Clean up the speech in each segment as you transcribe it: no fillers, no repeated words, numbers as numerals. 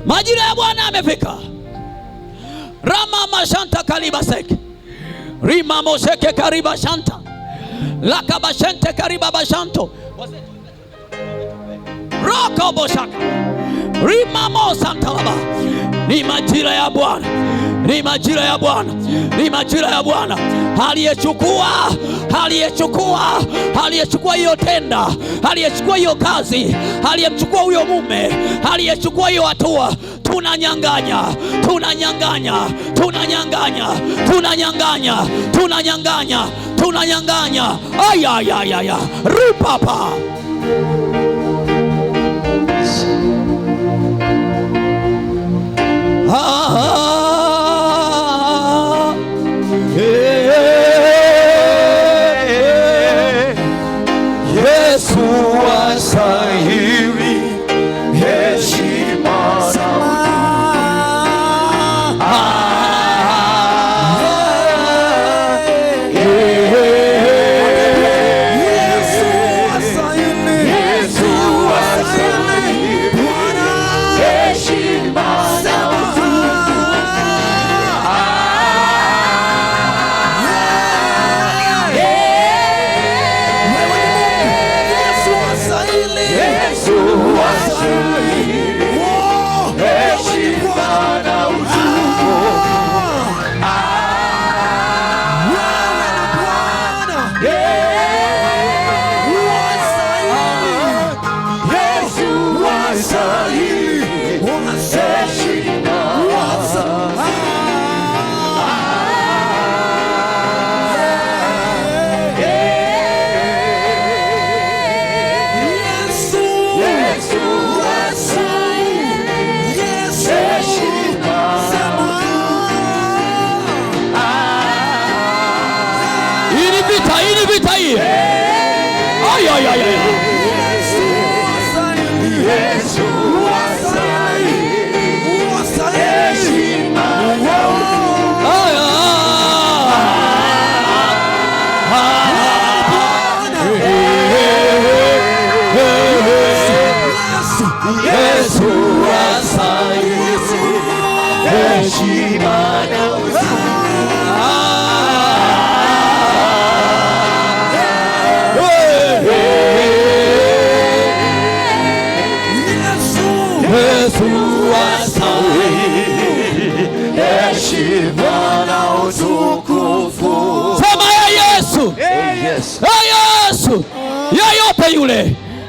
Majira ya Bwana yamefika. Rama mashanta kariba seke. Rima moseke kariba shanta. Laka bashente kariba bashanto. Roko boshaka. Rima mosanta laba. Ni majira ya Bwana. Ni majira ya Bwana. Ni majira ya Bwana. Aliyechukua hiyo tenda, aliyechukua hiyo kazi, aliyemchukua huyo mume, aliyechukua hiyo hatua, tunanyang'anya. Aya ripapa.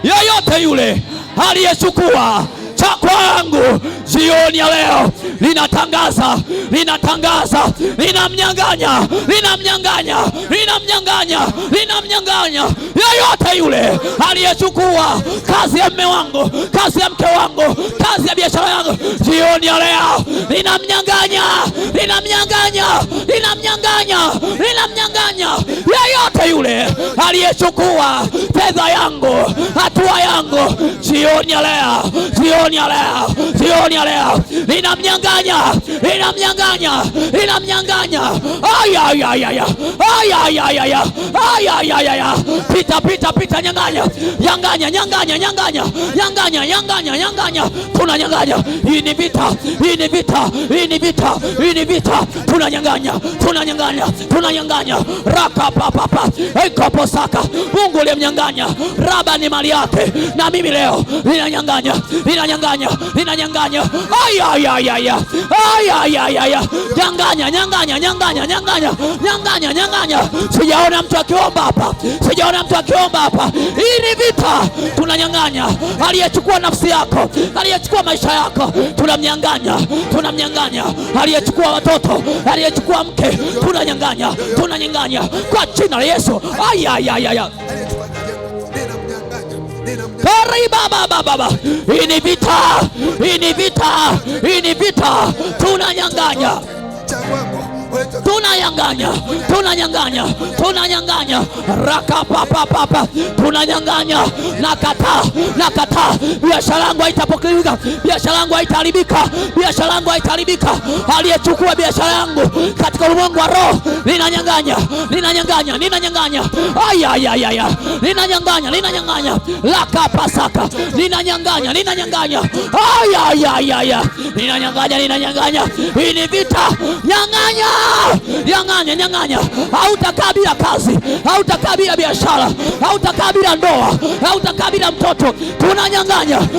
Yeyote yule aliyechukua cha kwangu jioni ya leo, linamnyang'anya. Yeyote yule aliyechukua kazi ya mume wangu, kazi ya mke wangu, kazi ya biashara yangu, jioni ya leo linamnyang'anya. Yeyote yule aliyechukua fedha yangu, hatua yangu, jioni ya leo linamnyang'anya. Pita, nyang'anya. Tunanyang'anya. Hii ni vita. Tunanyang'anya. Raka papa. Ekoposaka. Mungu aliyemnyang'anya Raba ni mali yake, na mimi leo ninanyang'anya. Nyang'anya. Sijaona mtu akiomba hapa. Hii ni vita. Tunanyang'anya. Aliyechukua nafsi yako, aliyechukua maisha yako, tunamnyang'anya. Aliyechukua watoto, aliyechukua mke, tunanyang'anya kwa jina la Yesu. Kariba baba. Hii ni vita. Tunanyang'anya. tunanyang'anya, tunanyang'anya, tunanyang'anya, rakapapapapa, tunanyang'anya. Nakataa, biashara yangu haitapokelewa, biashara yangu haitaharibika, biashara yangu haitaharibika. Aliyechukua biashara yangu katika ulimwengu wa roho, ninanyang'anya, ninanyang'anya, ninanyang'anya, aya, ninanyang'anya, lakapasaka, ninanyang'anya, aya, ninanyang'anya. Hii ni vita, nyang'anya. Hautakaa bila kazi, hautakaa bila biashara, hautakaa bila ndoa, hautakaa bila mtoto. Tunanyang'anya, aya,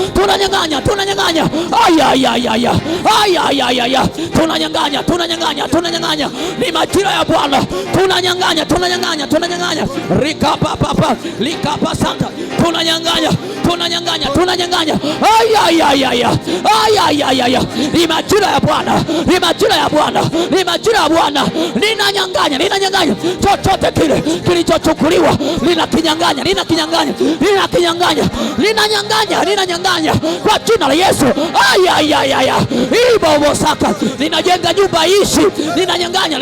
tunanyang'anya. Ni majira ya Bwana, tunanyang'anya. Likapa santa, tunanyang'anya. Aya. Ni majira ya Bwana, ninanyang'anya. Chochote kile kilichochukuliwa, ninakinyang'anya kwa jina la Yesu. Aya. Ibo saka, ninajenga nyumba ishi, ninanyang'anya.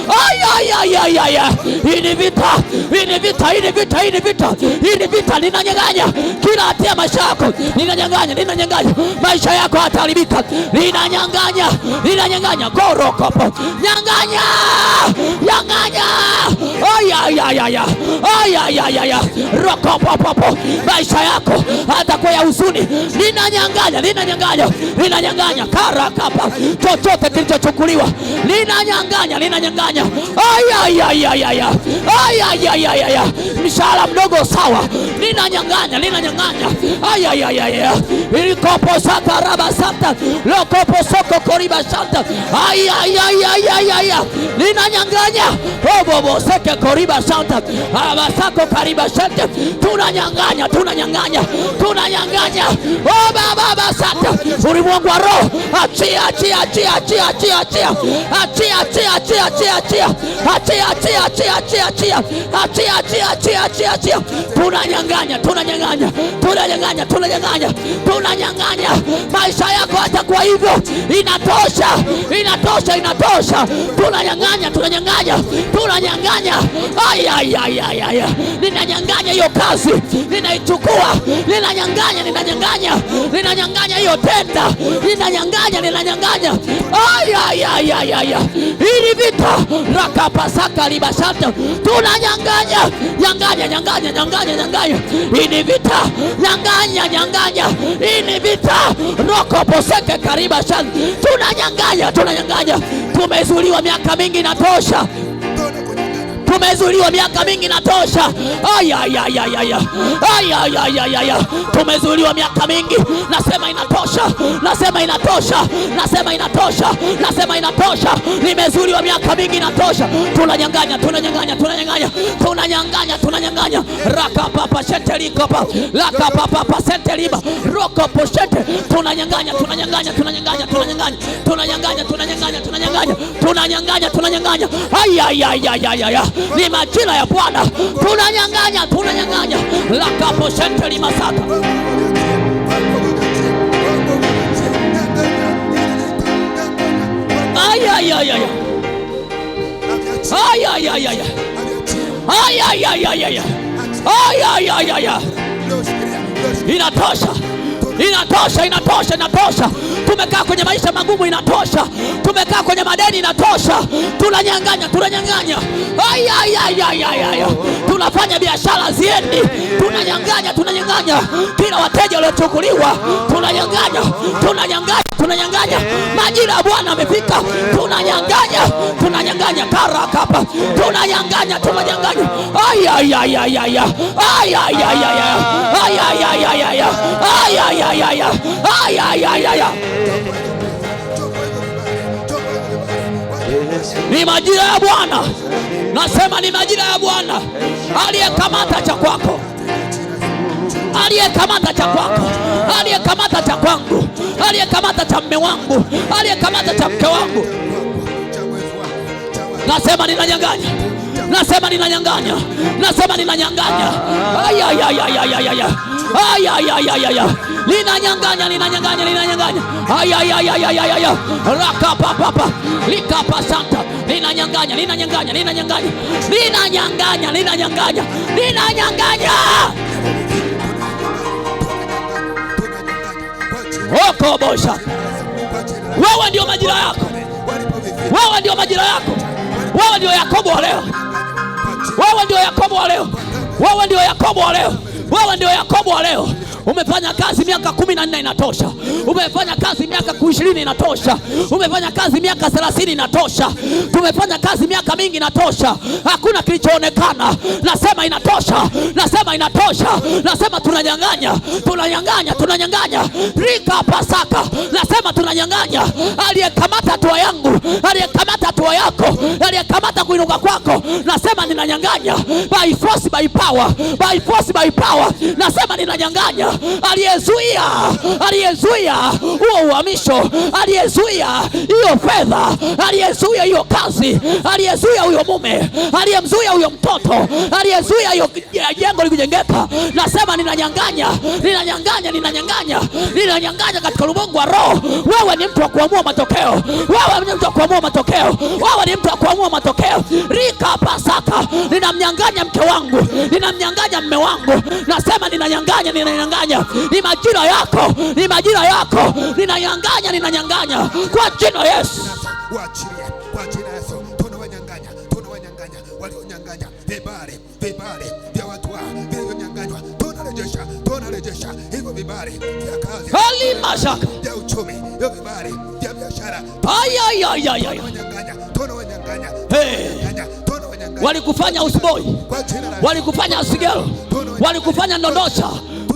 Aya. Hii ni vita, ninanyang'anya kila hatia maisha yako, ninanyang'anya. Maisha yako hataharibika, ninanyang'anya. Gorokopo, nyang'anya. Aya. Rokopopo, maisha yako hatakuwa ya huzuni, ninanyang'anya. Karakapa, chochote kilichochukuliwa, ninanyang'anya. Aya. Mshahara mdogo sawa, ninanyang'anya. Aya. Ilikopo sata raba sata, lokopo soko koriba sata. Aya. Ninanyang'anya. Obobo seke koriba sata, abasako kariba sata. Tunanyang'anya. Oh baba sata, ulimwengu wa roho, achia. Tunanyang'anya. Maisha yako hatakuwa hivyo. Inatosha. Tunanyang'anya. Aya. Ninanyang'anya hiyo kazi, ninaichukua. Ninanyang'anya hiyo tenda, ninanyang'anya. Aya. Hili vita, rakapasaka libasata, tunanyang'anya. Hili vita, nyang'anya. Hili vita, rokoposeke kariba sana, tunanyang'anya. Tumezuiliwa miaka mingi, inatosha. Aya. Tumezuiliwa miaka mingi. Nasema inatosha. Nimezuiliwa miaka mingi, inatosha. Tunanyang'anya. Rakapapa shetelikopa, lakapapa seteliba, rokopo shete. Tunanyang'anya. Aya. Ni majira ya Bwana, tunanyang'anya. Lakapo shenteli masaka. Aya. Inatosha. Tumekaa kwenye maisha magumu, inatosha. Tumekaa kwenye madeni, inatosha. Tunanyang'anya. Aya. Tunafanya biashara ziendi, tunanyang'anya. Kila wateja waliochukuliwa, tunanyang'anya. Majira ya Bwana amefika, tunanyang'anya. Karakapa, tunanyang'anya. Aya. Ni majira ya Bwana. Nasema ni majira ya Bwana. Aliyekamata cha kwako, aliyekamata cha kwangu, aliyekamata cha mume wangu, aliyekamata cha mke wangu, nasema ninanyang'anya. nasema ninanyang'anya, nasema ninanyang'anya. Ayayayayayaya, ayayayayaya, ninanyang'anya, ninanyang'anya, ninanyang'anya. Ayayayayayaya, rakapapapa, likapasanta, ninanyang'anya, ninanyang'anya, ninanyang'anya, ninanyang'anya, ninanyang'anya, ninanyang'anya. Okobosha, wewe ndio majira yako, wewe ndio majira yako, wewe ndio Yakobo wa leo, wewe ndio Yakobo wa leo, wewe ndio Yakobo wa leo, wewe ndio Yakobo wa leo. Umefanya kazi miaka 14 inatosha. Umefanya kazi miaka 20 inatosha. Umefanya kazi miaka 30 inatosha. Tumefanya kazi miaka mingi inatosha. Hakuna kilichoonekana. Nasema inatosha. Nasema inatosha. Nasema tunanyang'anya. Tunanyang'anya, tunanyang'anya. Rika pasaka. Nasema tunanyang'anya. Aliyekamata hatua yangu, aliyekamata hatua yako, aliyekamata kuinuka kwako, nasema ninanyang'anya. By force, by power. By force, by power. Nasema ninanyang'anya. Aliyezuia huo uhamisho, aliyezuia hiyo fedha, aliyezuia hiyo kazi, aliyezuia huyo mume, aliyemzuia huyo mtoto, aliyezuia hiyo jengo likujengeka, nasema ninanyang'anya, ninanyang'anya, ninanyang'anya, ninanyang'anya katika ulimwengu wa roho. Wewe ni mtu wa kuamua matokeo, wewe ni mtu wa kuamua matokeo, wewe ni mtu wa kuamua matokeo. Rika pasaka, ninamnyang'anya mke wangu, ninamnyang'anya mume wangu, nasema ninanyang'anya, ninanyang'anya. Ni majira yako, ni majira yako, ninanyang'anya, ninanyang'anya kwa jina Yesu. Waachilie kwa jina Yesu. Tunawanyang'anya, tunawanyang'anya walionyang'anya vibali, vibali vya watu wao vilivyonyang'anywa, tunarejesha, tunarejesha hivyo vibali vya kazi, halima shaka vya uchumi, vya vibali vya biashara. Ayayayayaya, tunawanyang'anya, tunawanyang'anya, tunawanyang'anya. Walikufanya usiboi, walikufanya asigelo, walikufanya ndondosha.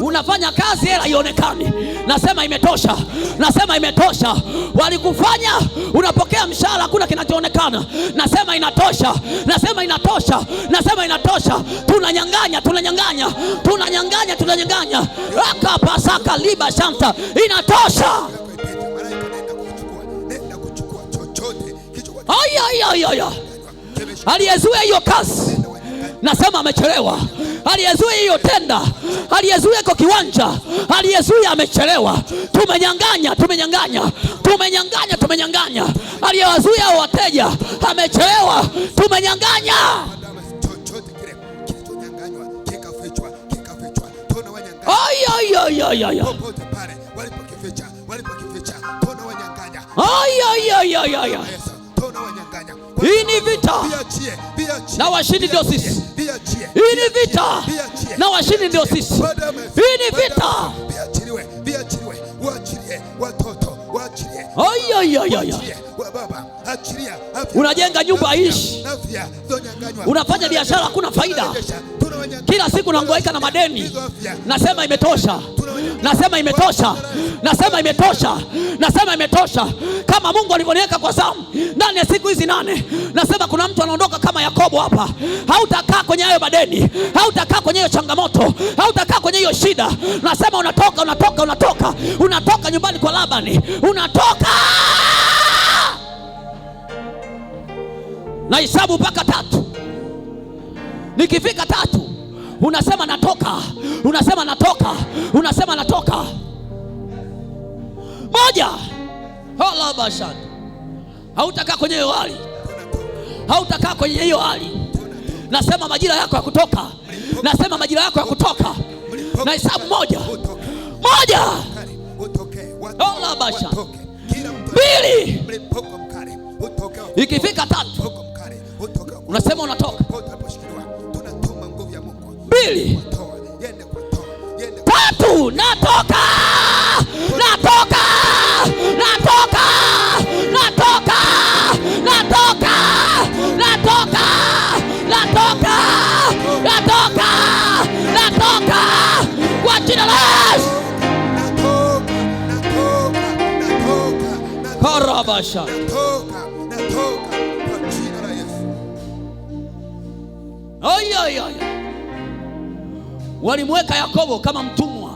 Unafanya kazi hela ionekane, nasema imetosha, nasema imetosha. Walikufanya unapokea mshahara hakuna kinachoonekana, nasema inatosha, nasema inatosha, nasema inatosha. Tunanyang'anya, tunanyang'anya, tunanyang'anya, tunanyang'anya. Akapasaka liba shanta, inatosha. Ayayayaya, aliyezuia hiyo kazi nasema amechelewa. Aliyezuia hiyo tenda, aliyezuia kwa kiwanja, aliyezuia amechelewa. Tumenyang'anya, tumenyang'anya, tumenyang'anya, tumenyang'anya. Aliyewazuia wateja amechelewa. Tumenyang'anya. Ayayayayaya, ayayayayaya. Hii ni vita na washindi ndio sisi. Hii ni vita na washindi ndio sisi. Hii ni vita. Viachiliwe, waachilie watoto, waachilie. Ayayayaya. Unajenga nyumba haishi, unafanya biashara hakuna faida, kila siku unahangaika na madeni. Nasema imetosha, nasema imetosha, nasema imetosha, nasema imetosha. Kama Mungu alivyoniweka kwa zamu ndani ya siku hizi 8, nasema kuna mtu anaondoka kama Yakobo hapa. Hautakaa kwenye hayo madeni, hautakaa kwenye hiyo changamoto, hautakaa kwenye hiyo shida. Nasema unatoka, unatoka, unatoka, unatoka nyumbani kwa Labani, unatoka. Na hesabu mpaka 3. Nikifika 3 unasema natoka, unasema natoka, unasema natoka. 1. Hala bashad. Hautakaa kwenye hiyo hali, hautakaa kwenye hiyo hali. Nasema majira yako ya kutoka, nasema majira yako ya kutoka. Na hesabu 1. Hala bashad. 2. Ikifika 3 unasema unatoka. 2. 3. Natoka, natoka, natoka, natoka, natoka, natoka, natoka, natoka, natoka kwa jina la Yesu. Karabasha. Natoka kwa jina la Yesu. Ayayaya. Walimweka Yakobo kama mtumwa.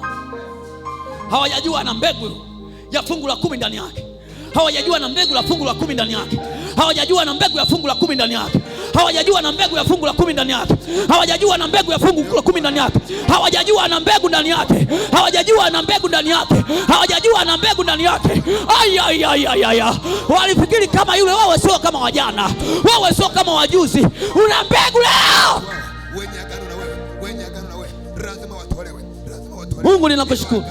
Hawajajua na mbegu ya fungu la 10 ndani yake. Hawajajua na mbegu la fungu la 10 ndani yake. Hawajajua na mbegu ya fungu la 10 ndani yake. hawajajua na mbegu ya fungu la 10 ndani yake, hawajajua na mbegu ya fungu la 10 ndani yake, hawajajua na mbegu ndani yake, hawajajua na mbegu ndani yake, hawajajua na mbegu ndani yake. Walifikiri kama yule. Wewe sio kama wajana, wewe sio kama wajuzi, una mbegu leo. Wenye agano na wewe, wenye agano na wewe lazima watolewe, lazima watolewe. Mungu ninakushukuru.